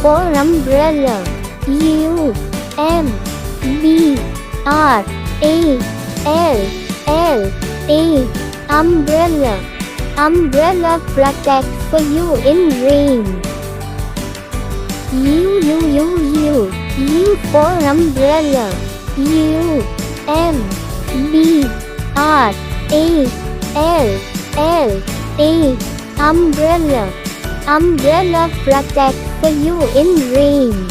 for umbrella. U M B R A L L A. Umbrella. Umbrella protects for you in rain. U for umbrella. U M B R A L L A. Umbrella. Umbrella protects for you in rain.